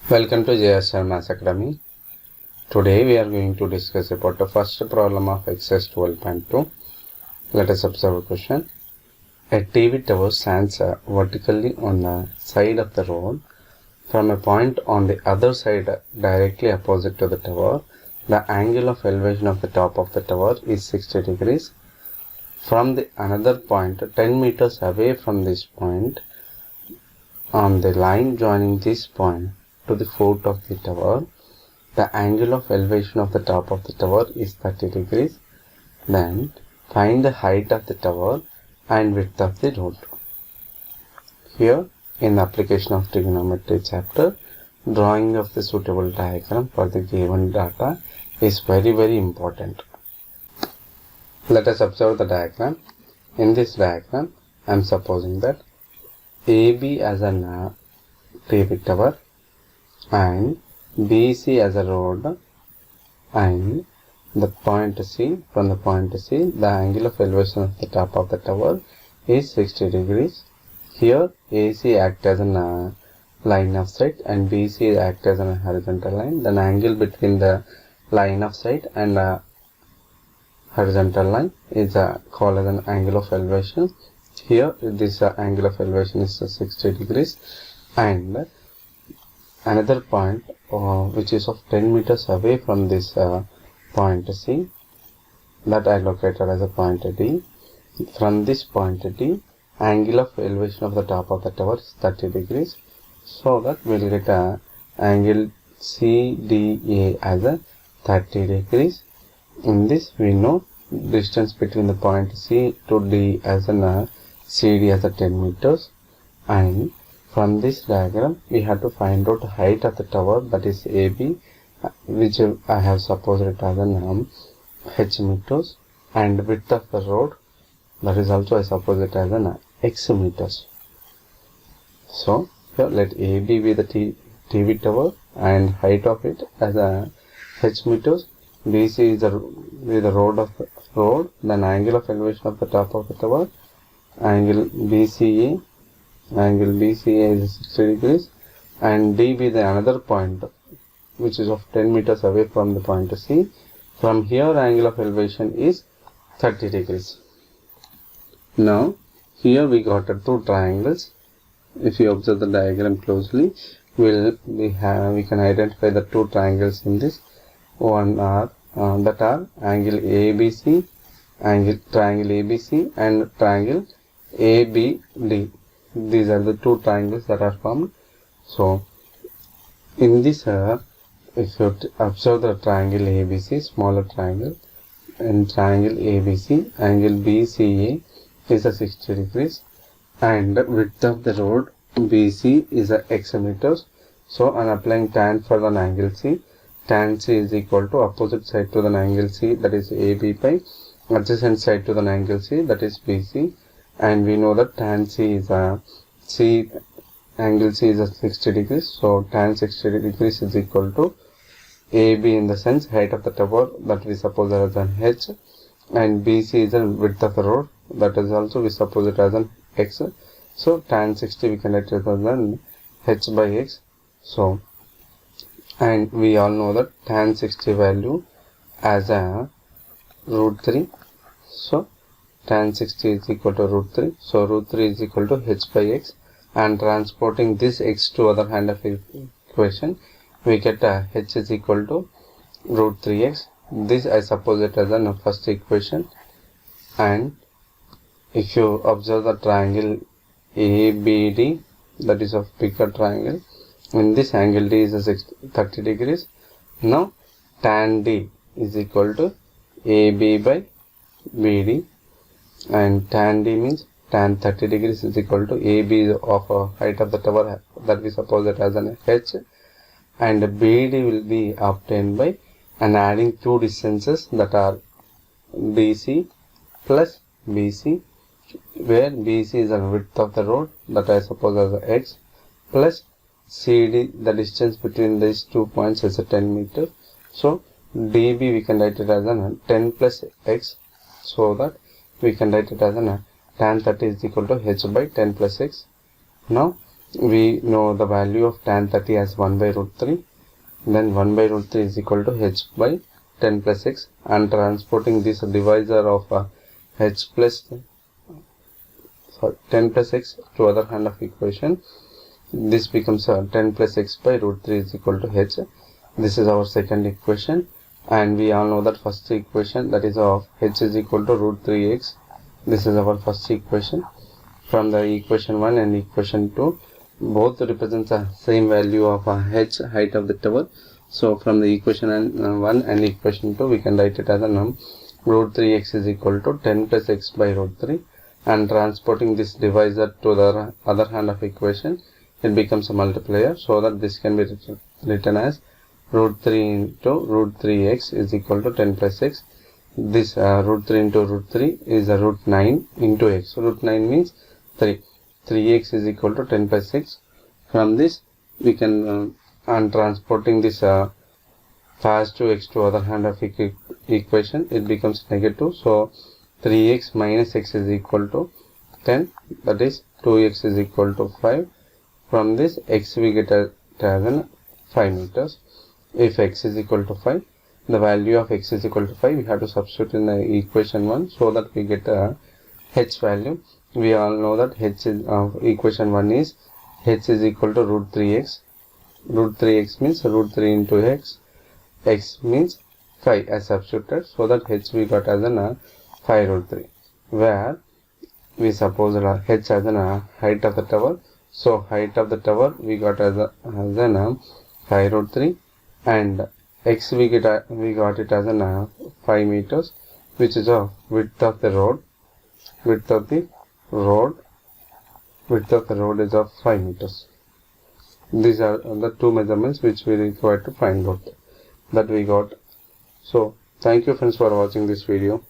Welcome to JSR Maths Academy. Today we are going to discuss about the first problem of exercise 12.2. Let us observe a question. A TV tower stands vertically on the side of the road. From a point on the other side directly opposite to the tower, the angle of elevation of the top of the tower is 60 degrees. From the another point 10 meters away from this point, on the line joining this point to the foot of the tower, the angle of elevation of the top of the tower is 30 degrees. Then find the height of the tower and width of the road. Here, in the application of trigonometry chapter, drawing of the suitable diagram for the given data is very important. Let us observe the diagram. In this diagram, I am supposing that AB as a TV tower and BC as a road, and the point C, from the point C, the angle of elevation of the top of the tower is 60 degrees. Here AC acts as a line of sight and BC acts as a horizontal line. The angle between the line of sight and horizontal line is called as an angle of elevation. Here this angle of elevation is 60 degrees, and another point which is of 10 meters away from this point C, that I located as a point D. From this point D, angle of elevation of the top of the tower is 30 degrees, so that we will get angle CDA as a 30 degrees. In this we know distance between the point C to D as an CD as a 10 meters, and from this diagram we have to find out the height of the tower, that is AB, which I have supposed it as an H meters, and width of the road, that is also I suppose it as an X meters. So here let AB be the TV tower and height of it as a H meters. BC is the road of the road, then angle of elevation of the top of the tower, angle BCA is 60 degrees, and D be the another point which is of 10 meters away from the point C. From here angle of elevation is 30 degrees. Now here we got two triangles. If you observe the diagram closely, we can identify the two triangles in this. One are that are angle ABC, triangle ABC and triangle ABD. These are the two triangles that are formed. So in this if you observe the triangle ABC, smaller triangle, and triangle ABC, angle BCA is a 60 degrees, and width of the road BC is a X meters. So on applying tan for an angle C, tan C is equal to opposite side to the angle C, that is AB, by adjacent side to the angle C, that is BC, and we know that tan C is angle C is a 60 degrees, so tan 60 degrees is equal to AB in the sense height of the tower, that we suppose as an H, and BC is the width of the road, that is also we suppose it as an X. So tan 60 we can write it as an H by X. So, and we all know that tan 60 value as a root 3. So tan 60 is equal to root 3. So root 3 is equal to H by X, and transporting this X to other hand of equation, we get H is equal to root 3x. This I suppose it as a first equation. And if you observe the triangle ABD, that is of bigger triangle, in this angle D is 30 degrees. Now tan D is equal to AB by BD, and tan D means tan 30 degrees is equal to AB of height of the tower, that we suppose it as an H, and BD will be obtained by adding two distances, that are DC plus BC, where BC is the width of the road, that I suppose as X, plus CD, the distance between these 2 points is 10 meters. So DB we can write it as 10 plus X, so that we can write it as tan 30 is equal to H by 10 plus X. Now we know the value of tan 30 as 1 by root 3. Then 1 by root 3 is equal to h by 10 plus x, and transporting this divisor of h plus 10 plus x to other hand of equation, this becomes 10 plus x by root 3 is equal to h. This is our second equation, and we all know that first equation, that is of h is equal to root 3x. This is our first equation. From the equation 1 and equation 2, both represents the same value of h, height of the tower. So from the equation 1 and equation 2, we can write it as root 3x is equal to 10 plus x by root 3, and transporting this divisor to the other hand of equation, it becomes a multiplier, so that this can be written as root 3 into root 3x is equal to 10 plus x. This root 3 into root 3 is a root 9 into x. Root 9 means 3. 3x is equal to 10 plus x. From this, we can, and transporting this positive x to other hand of equation, it becomes negative. So 3x minus x is equal to 10, that is 2x is equal to 5. From this, x we get as 5 meters. If x is equal to 5, the value of x is equal to 5, we have to substitute in the equation 1, so that we get a h value. We all know that h is equation 1 is h is equal to root 3x. Root 3x means root 3 into x. X means 5 as substituted, so that h we got as 5 root 3, where we suppose h as height of the tower. So height of the tower we got as 5 root 3, and x we got it as 5 meters, which is of width of the road. Width of the road is of 5 meters. These are the two measurements which we require to find out, that we got. So thank you friends for watching this video.